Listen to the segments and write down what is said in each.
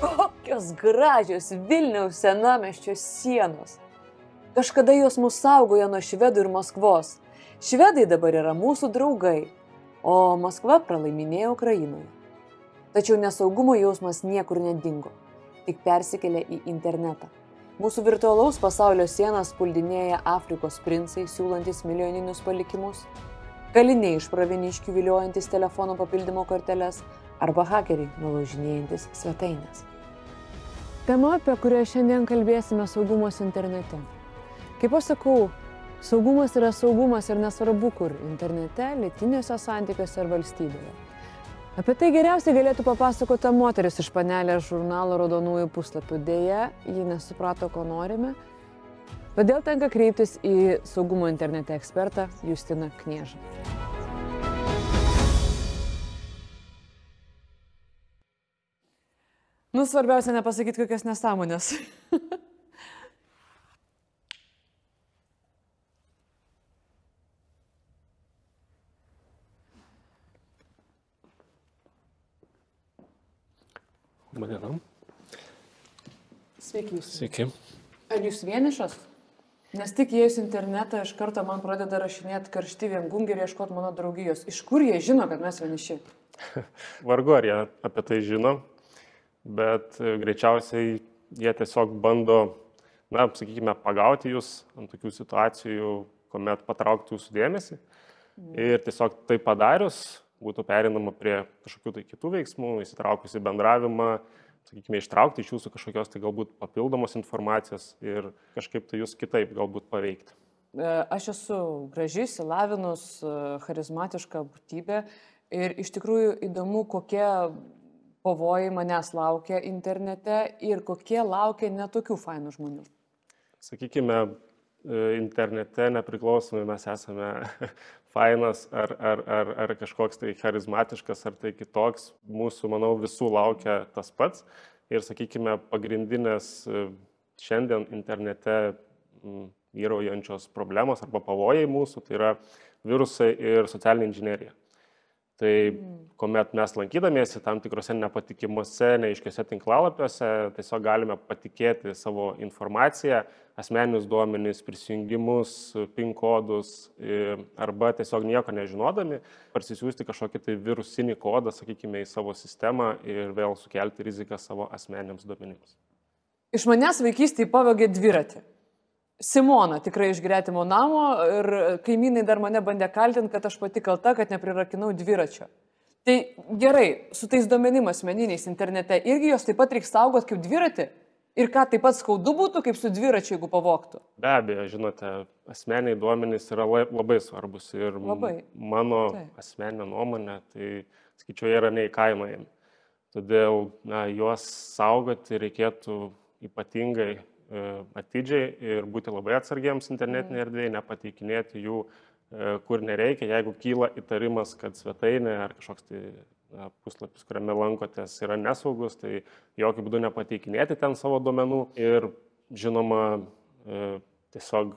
Kokios gražios Vilniaus senamiesčio sienos. Kažkada jos mus saugojo nuo švedų ir Maskvos. Švedai dabar yra mūsų draugai, o Maskva pralaiminėjo Ukrainoje. Tačiau nesaugumo jausmas niekur nedingo, tik persikėlė į internetą. Mūsų virtualaus pasaulio sienas puldinėja Afrikos princai, siūlantis milijoninius palikimus, kaliniai iš pravieniškių viliojantis telefono papildymo korteles arba hakeriai nulaužinėjantis svetainės. Tema, apie kurią šiandien kalbėsime, saugumas internete. Kaip aš sakau, saugumas yra saugumas ir nesvarbu kur - internete, lytiniuose santykiuose ar valstybėje. Apie tai geriausiai galėtų papasakoti ta moteris iš Panelės žurnalo raudonųjų puslapių. Deja, ji nesuprato, ko norime. Todėl tenka kreiptis į saugumo internete ekspertą Justiną Kniežą. Svarbiausia nepasakyti kokias nesąmonės. Diena. Sveiki jūs. Sveiki. Ar jūs vienišas? Nes tik įėjus internetą iš karto man pradeda rašinėti karšti viengungiai ir ieškoti mano draugijos. Iš kur jie žino, kad mes vieniši? Vargu ar jie apie tai žino, bet greičiausiai jie tiesiog bando, sakykime, pagauti jūs ant tokių situacijų, kuomet patraukti jūsų dėmesį. Ir tiesiog tai padarius būtų perinama prie kažkokių tai kitų veiksmų, įsitraukus į bendravimą, sakykime, ištraukti iš jūsų kažkokios tai galbūt papildomos informacijos ir kažkaip tai jūs kitaip galbūt paveikti. Aš esu graži, išsilavinus, charizmatiška būtybė ir iš tikrųjų įdomu, kokie pavojai manęs laukia internete ir kokie laukia netokių fainų žmonių. Sakykime, internete nepriklausomai mes esame fainas ar kažkoks tai charizmatiškas ar tai kitoks, mūsų, manau, visų laukia tas pats. Ir, sakykime, pagrindinės šiandien internete vyraujančios problemos arba pavojai mūsų, tai yra virusai ir socialinė inžinerija. Tai kuomet mes lankydamiesi tam tikrose nepatikimuose, neaiškiuose tinklalapiuose, tiesiog galime patikėti savo informaciją, asmeninius duomenis, prisijungimus, PIN kodus arba tiesiog nieko nežinodami, parsisiųsti kažkokį tai virusinį kodą, sakykime, į savo sistemą ir vėl sukelti riziką savo asmeniniams duomenims. Iš manęs vaikystėje pavogė dviratį. Simona tikrai iš gretimo namo ir kaimynai dar mane bandė kaltinti, kad aš pati kalta, kad neprirakinau dviračio. Tai gerai, su tais duomenim asmeniniais internete irgi jos taip pat reikia saugoti kaip dviratį? Ir ką taip pat skaudu būtų, kaip su dviračiu, jeigu pavogtų? Be abejo, žinote, asmeniai duomenys yra labai svarbus ir mano asmeninė nuomonė, tai skaičiuoja, yra neįkainojami. Todėl juos saugoti reikėtų ypatingai atidžiai ir būti labai atsargiems internetinėje erdvėje, nepateikinėti jų, kur nereikia. Jeigu kyla įtarimas, kad svetainė ar kažkoks tai puslapis, kuriame lankotės, yra nesaugus, tai jokių būdų nepateikinėti ten savo duomenų ir, žinoma, tiesiog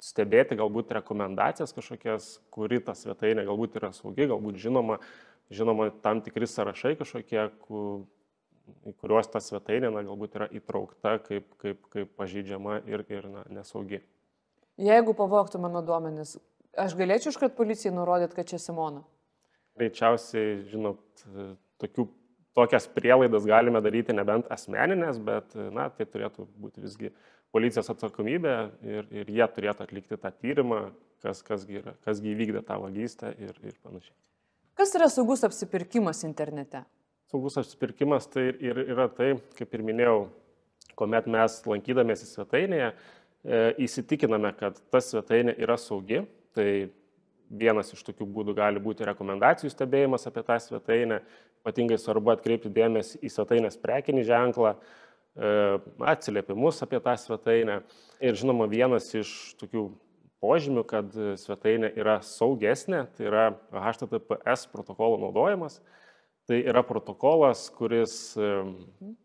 stebėti galbūt rekomendacijas kažkokias, kuri ta svetainė galbūt yra saugi, galbūt žinoma tam tikri sąrašai kažkokie, į kuriuos ta svetainė galbūt yra įtraukta kaip pažeidžiama ir nesaugi. Jeigu pavogtų mano duomenis, aš galėčiau iškart policijai nurodyti, kad čia Simona? Greičiausiai, žinot, tokias prielaidas galime daryti nebent asmeninės, bet tai turėtų būti visgi policijos atsakomybė ir jie turėtų atlikti tą tyrimą, kasgi įvykdė tą vagystę ir panašiai. Kas yra saugus apsipirkimas internete? Saugus apsipirkimas tai ir yra tai, kaip ir minėjau, kuomet mes lankydamiesi svetainėje, įsitikiname, kad ta svetainė yra saugi, tai vienas iš tokių būdų gali būti rekomendacijų stebėjimas apie tą svetainę, ypatingai svarbu atkreipti dėmesį į svetainės prekinį ženklą, atsiliepimus apie tą svetainę ir, žinoma, vienas iš tokių požymių, kad svetainė yra saugesnė, tai yra HTTPS protokolo naudojimas. Tai yra protokolas, kuris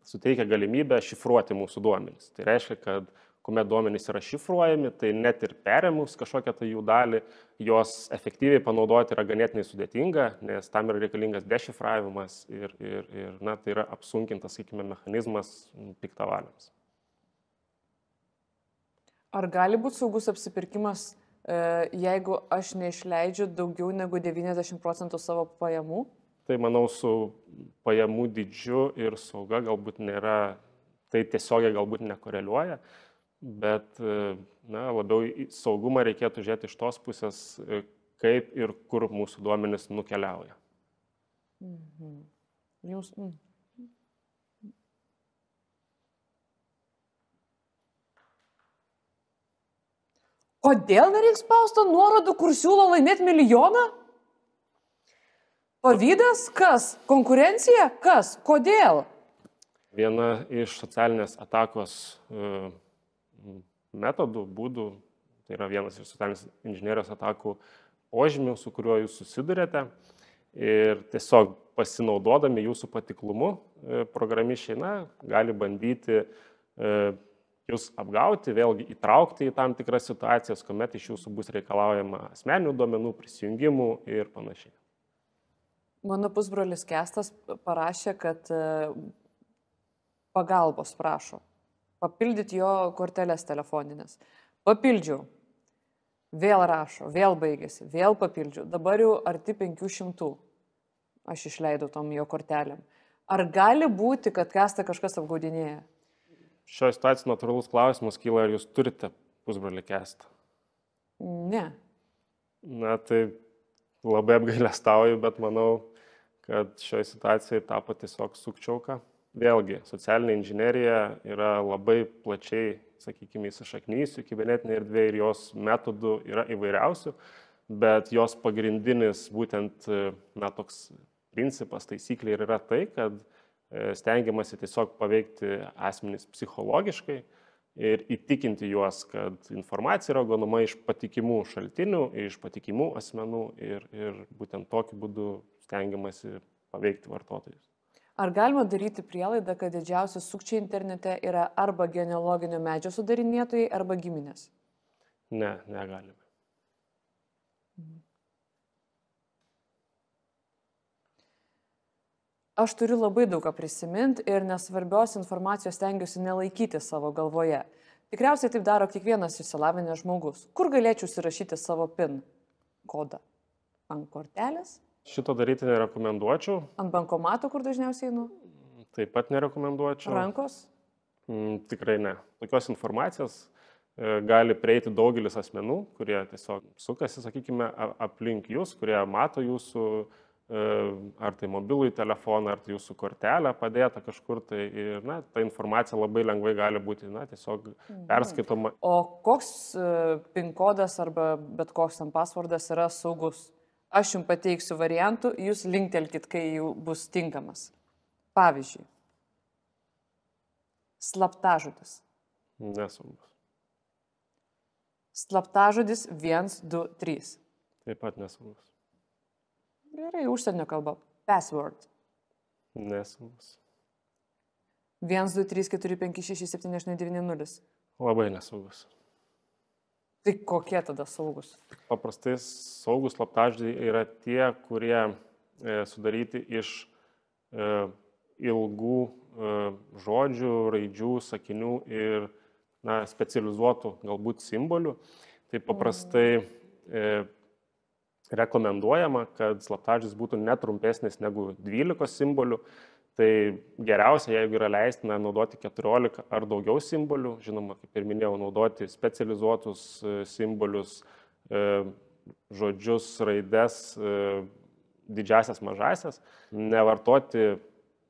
suteikia galimybę šifruoti mūsų duomenis. Tai reiškia, kad kuomet duomenys yra šifruojami, tai net ir perėmus kažkokią tai jų dalį, jos efektyviai panaudoti yra ganėtinai sudėtinga, nes tam yra reikalingas dešifravimas ir na, tai yra apsunkintas, sakykime, mechanizmas piktavaliams. Ar gali būti saugus apsipirkimas, jeigu aš neišleidžiu daugiau negu 90% savo pajamų? Tai manau, su pajamų dydžiu ir sauga galbūt nėra, tai tiesiogiai galbūt nekoreliuoja, bet na, labiau į saugumą reikėtų žiūrėti iš tos pusės, kaip ir kur mūsų duomenys nukeliauja. Jums... Kodėl nereiks spausto nuorodų, kur siūlo laimėti milijoną? Pavydas? Kas? Konkurencija? Kas? Kodėl? Viena iš socialinės atakos metodų, būdų, tai yra vienas iš socialinės inžinierijos atakų požymių, su kuriuo jūs susidurėte. Ir tiesiog pasinaudodami jūsų patiklumu, programišiai gali bandyti jūs apgauti, vėlgi įtraukti į tam tikras situacijas, kuomet iš jūsų bus reikalaujama asmeninių duomenų, prisijungimų ir panašiai. Mano pusbrolis Kestas parašė, kad pagalbos prašo. Papildyti jo korteles telefoninės. Papildžiau. Vėl rašo, vėl baigėsi, vėl papildžiau. Dabar jau arti 500 aš išleidau tom jo kortelėm. Ar gali būti, kad Kestą kažkas apgaudinėja? Šioje situacijoje natūralus klausimas kyla, ar jūs turite pusbrolį Kestą? Ne. Na, tai labai apgailestauju, bet manau, kad šioje situacijoje tapo tiesiog sukčiauka. Vėlgi, socialinė inžinerija yra labai plačiai, sakykime, įsišaknyjusi kibernetinė erdvė ir jos metodų yra įvairiausių, bet jos pagrindinis būtent, na, toks principas, taisyklė yra tai, kad stengiamasi tiesiog paveikti asmenys psichologiškai ir įtikinti juos, kad informacija yra gaunama iš patikimų šaltinių, iš patikimų asmenų ir būtent tokiu būdu stengiamasi paveikti vartotojus. Ar galima daryti prielaidą, kad didžiausi sukčiai internete yra arba genealoginio medžio sudarinėtojai, arba giminės? Ne, negalime. Aš turiu labai daug ką prisiminti ir nesvarbios informacijos stengiuosi nelaikyti savo galvoje. Tikriausiai taip daro kiekvienas išsilavinęs žmogus. Kur galėčiau užsirašyti savo PIN kodą? Ant kortelės? Šito daryti nerekomenduočiau. Ant bankomato, kur dažniausiai einu? Taip pat nerekomenduočiau. Rankos? Tikrai ne. Tokios informacijos gali prieiti daugelis asmenų, kurie tiesiog sukasi, sakykime, aplink jūs, kurie mato jūsų ar tai mobilųjį telefoną, ar tai jūsų kortelę padėta kažkur, tai ir, na, ta informacija labai lengvai gali būti, na, tiesiog perskaitoma. O koks PIN kodas arba bet koks tam passwordas yra saugus? Aš jums pateiksiu variantų, jūs linktelkit, kai jau bus tinkamas. Pavyzdžiui, slaptažodis. Nesaugus. Slaptažodis 1, 2, 3. Taip pat nesaugus. Gerai, užsienio kalba. Password. Nesaugus. 1, 2, 3, 4, 5, 6, 7, 8, 9, 0. Labai nesaugus. Tai kokie tada saugus? Paprastai saugus slaptažodžiai yra tie, kurie sudaryti iš ilgų žodžių, raidžių, sakinių ir, na, specializuotų galbūt simbolių. Tai paprastai rekomenduojama, kad slaptažodis būtų netrumpesnis negu 12 simbolių. Tai geriausia, jeigu yra leistina naudoti 14 ar daugiau simbolių, žinoma, kaip ir minėjau, naudoti specializuotus simbolius, žodžius, raides, didžiasias, mažasias, nevartoti,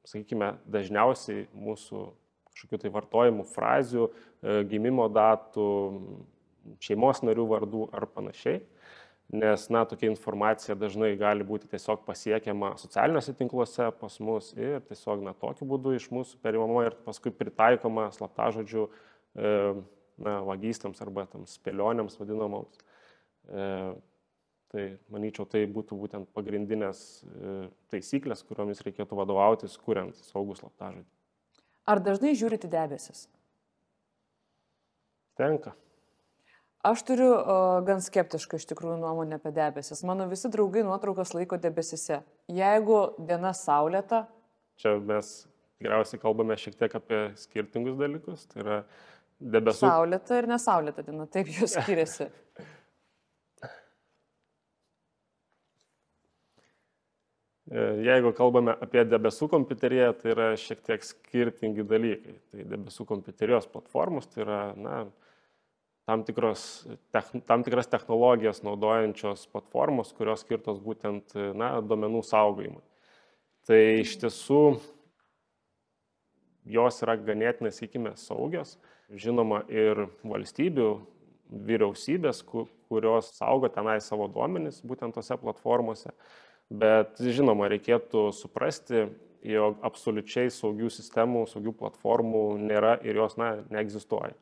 sakykime, dažniausiai mūsų kažkokių tai vartojimų frazių, gimimo datų, šeimos narių vardų ar panašiai. Nes, na, tokia informacija dažnai gali būti tiesiog pasiekiama socialiniuose tinkluose pas mus ir tiesiog, na, tokiu būdu iš mūsų perimama ir paskui pritaikoma slaptažodžių, na, vagystams arba tam spėlionėms vadinamoms. Tai, manyčiau, tai būtų būtent pagrindinės taisyklės, kuriomis reikėtų vadovautis, kuriant saugų slaptažodį. Ar dažnai žiūrite debesis? Tenka. Aš turiu gan skeptišką iš tikrųjų nuomonę apie debesis. Mano visi draugai nuotraukas laiko debesise. Jeigu diena saulėta, Čia mes tikriausiai kalbame šiek tiek apie skirtingus dalykus. Tai yra debesų. saulėta ir nesaulėta diena, taip jos skiriasi. Jeigu kalbame apie debesų kompiuteriją, tai yra šiek tiek skirtingi dalykai. Tai debesų kompiuterijos platformos tai yra tam tikras technologijas naudojančios platformos, kurios skirtos būtent duomenų saugojimui. Tai iš tiesų jos yra ganėtinai, sakykime, saugios. Žinoma, ir valstybių, vyriausybės, kurios saugo tenai savo duomenis būtent tose platformose. Bet žinoma, reikėtų suprasti, jog absoliučiai saugių sistemų, saugių platformų nėra ir jos neegzistuoja.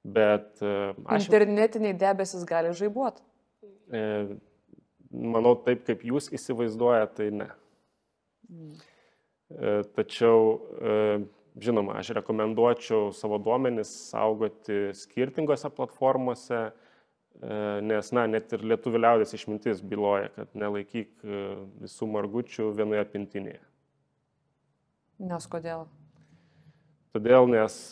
Bet Internetiniai debesis gali žaibuoti. Manau, taip kaip jūs įsivaizduojate, tai ne. Tačiau, žinoma, aš rekomenduočiau savo duomenis saugoti skirtingose platformose, nes, net ir lietuvių liaudies išmintis byloja, kad nelaikyk visų margučių vienoje pintinėje. Nes kodėl? Todėl, nes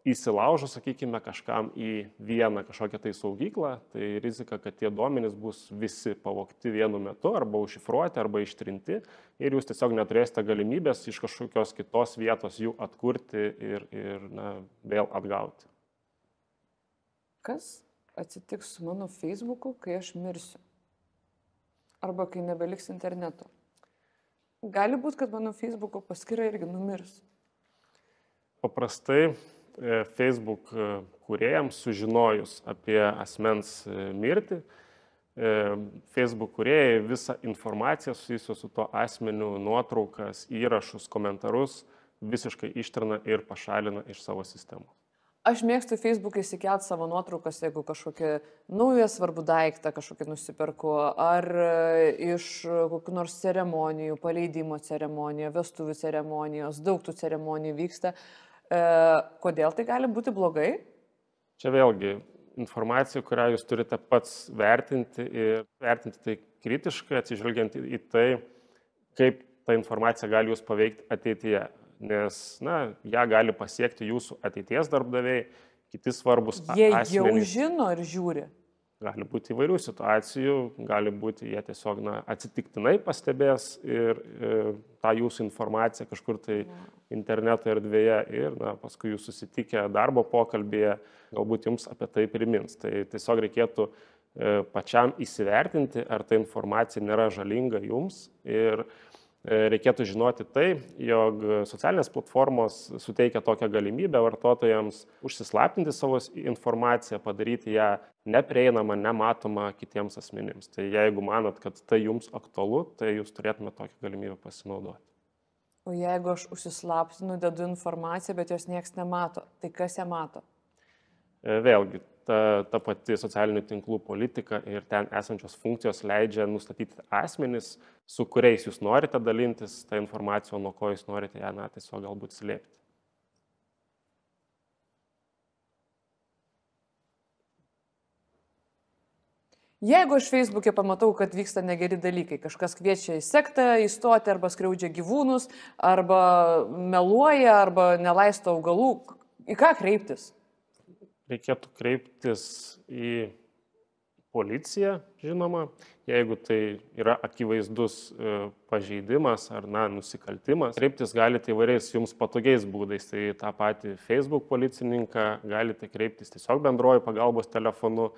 įsilaužo, sakykime, kažkam į vieną kažkokią tai saugyklą, tai rizika, kad tie duomenys bus visi pavogti vienu metu, arba užšifruoti, arba ištrinti, ir jūs tiesiog neturėsite galimybės iš kažkokios kitos vietos jų atkurti ir vėl atgauti. Kas atsitiks su mano Facebooku, kai aš mirsiu? Arba kai nebeliks interneto? Gali būti, kad mano Facebooko paskyra irgi numirs. Paprastai Facebook kūrėjams sužinojus apie asmens mirtį, Facebook kūrėjai visą informaciją susijusią su tuo asmeniu, nuotraukas, įrašus, komentarus visiškai ištrina ir pašalina iš savo sistemos. Aš mėgstu Facebook'e įsikelt savo nuotraukas, jeigu kažkokį naują svarbų daiktą kažkokį nusiperku, ar iš kokių nors ceremonijų, paleidimo ceremonijų, vestuvių ceremonijos, daug tų ceremonijų vyksta. Kodėl tai gali būti blogai? Čia vėlgi informacija, kurią jūs turite pats vertinti ir vertinti tai kritiškai, atsižvelgiant į tai, kaip ta informacija gali jūs paveikti ateityje. Nes, ją gali pasiekti jūsų ateities darbdaviai, kiti svarbus asmenys. Jie jau žino ir žiūri. Gali būti įvairių situacijų, gali būti jie tiesiog atsitiktinai pastebės ir tą jūsų informaciją kažkur tai interneto erdvėje ir paskui jūs susitikę darbo pokalbėje, galbūt jums apie tai primins. Tai tiesiog reikėtų pačiam įsivertinti, ar ta informacija nėra žalinga jums ir reikėtų žinoti tai, jog socialinės platformos suteikia tokią galimybę vartotojams užsislaptinti savo informaciją, padaryti ją neprieinamą, nematomą kitiems asmenims. Tai jeigu manot, kad tai jums aktualu, tai jūs turėtumėte tokią galimybę pasinaudoti. O jeigu aš užsislaptinu, dedu informaciją, bet jos nieks nemato, tai kas ją mato? Vėlgi, ta pati socialinių tinklų politika ir ten esančios funkcijos leidžia nustatyti asmenis, su kuriais jūs norite dalintis tą informaciją, nuo ko jūs norite ją tiesiog galbūt slėpti. Jeigu aš Facebook'e pamatau, kad vyksta negeri dalykai, kažkas kviečia į sektą įstoti, arba skriaudžia gyvūnus, arba meluoja, arba nelaisto augalų, į ką kreiptis? Reikėtų kreiptis į policiją, žinoma, jeigu tai yra akivaizdus pažeidimas ar nusikaltimas. Kreiptis galite įvairiais jums patogiais būdais, tai tą patį Facebook policininką galite kreiptis tiesiog bendruoju pagalbos telefonu,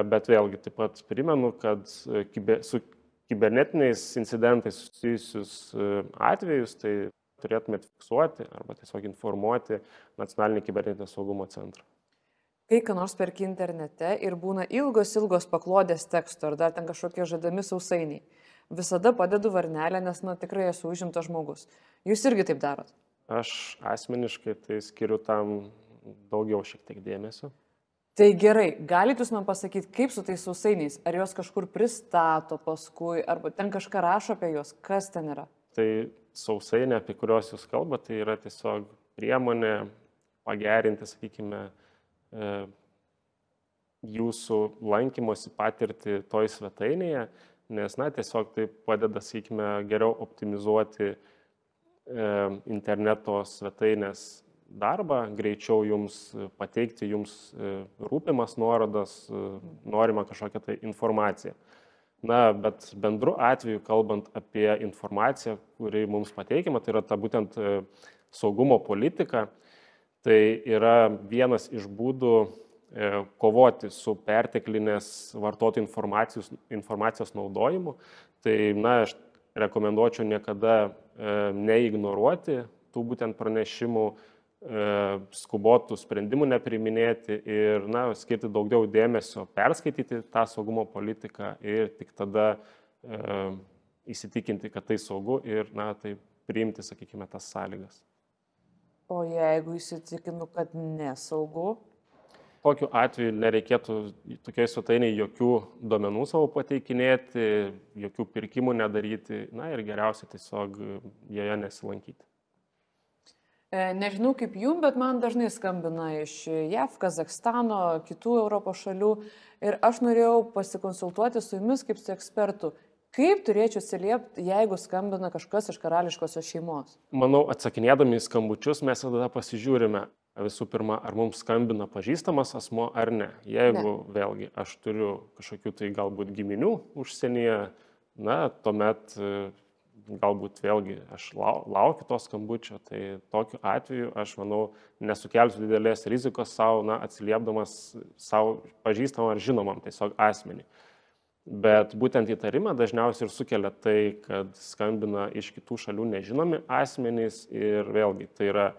bet vėlgi taip pat primenu, kad su kibernetiniais incidentais susijusius atvejus tai turėtumėte fiksuoti arba tiesiog informuoti Nacionalinį kibernetinio saugumo centrą. Kai ką nors perki internete ir būna ilgos paklodės teksto ar dar ten kažkokie žadami sausainiai, visada padedu varnelę, nes tikrai esu užimtas žmogus. Jūs irgi taip darot? Aš asmeniškai tai skiriu tam daugiau šiek tiek dėmesio. Tai gerai, galite jūs man pasakyti, kaip su tais sausainiais? Ar juos kažkur pristato paskui, arba ten kažką rašo apie juos? Kas ten yra? Tai sausainiai, apie kuriuos jūs kalbate, tai yra tiesiog priemonė pagerinti, sakykime, jūsų lankymosi patirtį toj svetainėje, nes, na, tiesiog tai padeda, sakykime, geriau optimizuoti interneto svetainės darbą, greičiau jums pateikti jums rūpimas nuorodas, norimą kažkokią tai informaciją. Na, bet bendru atveju, kalbant apie informaciją, kuri mums pateikiama, tai yra ta būtent saugumo politika, tai yra vienas iš būdų kovoti su perteklinės vartotojų informacijos naudojimu. Tai, na, aš rekomenduočiau niekada neignoruoti tų būtent pranešimų, skubotų sprendimų nepriiminėti ir, na, skirti daugiau dėmesio, perskaityti tą saugumo politiką ir tik tada įsitikinti, kad tai saugu ir, na, tai priimti, sakykime, tas sąlygas. O jeigu įsitikinu, kad nesaugu? Tokiu atveju nereikėtų tokiai svetainiai jokių duomenų savo pateikinėti, jokių pirkimų nedaryti, na ir geriausia tiesiog joje nesilankyti. Nežinau kaip jum, bet man dažnai skambina iš JAV, Kazakstano, kitų Europos šalių ir aš norėjau pasikonsultuoti su jumis kaip su ekspertu. Kaip turėčiau atsiliepti, jeigu skambina kažkas iš karališkosios šeimos? Manau, atsakinėdami į skambučius mes tada pasižiūrime visų pirma, ar mums skambina pažįstamas asmo ar ne. Jeigu vėlgi aš turiu kažkokių tai galbūt giminių užsienyje, na, tuomet galbūt vėlgi aš laukiu to skambučio, tai tokiu atveju aš, manau, nesukelsiu didelės rizikos savo, na, atsiliepdamas savo pažįstamam ar žinomam tiesiog asmenį. Bet būtent įtarimą dažniausiai ir sukelia tai, kad skambina iš kitų šalių nežinomi asmenys ir vėlgi tai yra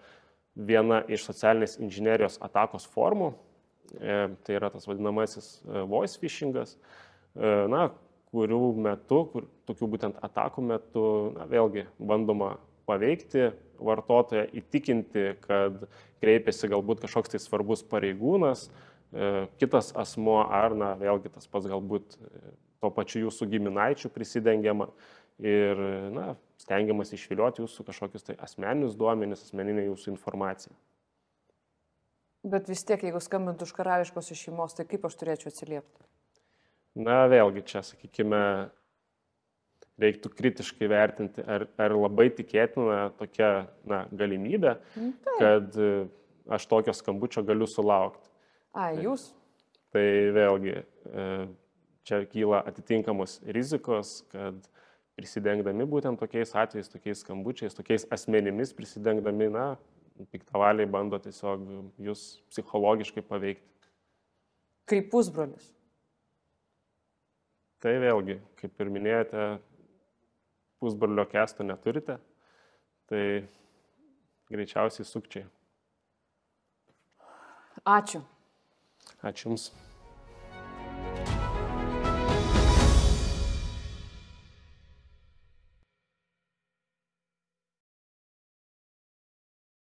viena iš socialinės inžinerijos atakos formų, tai yra tas vadinamasis voice phishingas, na, kurių metu, tokių būtent atakų metu, na, vėlgi bandoma paveikti vartotoją, įtikinti, kad kreipiasi galbūt kažkoks tai svarbus pareigūnas, kitas asmuo ar, na, vėlgi tas pats galbūt to pačiu jūsų giminaičių prisidengiama ir, na, stengiamas išvilioti jūsų kažkokius tai asmeninius duomenis, asmeninę jūsų informaciją. Bet vis tiek, jeigu skambintų iš karališkosios šeimos, tai kaip aš turėčiau atsiliepti? Na, vėlgi čia, sakykime, reiktų kritiškai vertinti, ar labai tikėtina tokia, na, galimybė, kad aš tokio skambučio galiu sulaukti. Jūs? Tai vėlgi čia kyla atitinkamos rizikos, kad prisidengdami būtent tokiais atvejais, tokiais skambučiais, tokiais asmenimis prisidengdami, na, piktavaliai bando tiesiog jūs psichologiškai paveikti. Kaip pusbrolis? Tai vėlgi, kaip ir minėjote, pusbrolio kesto neturite, tai greičiausiai sukčiai. Ačiū. Ačiū Jums.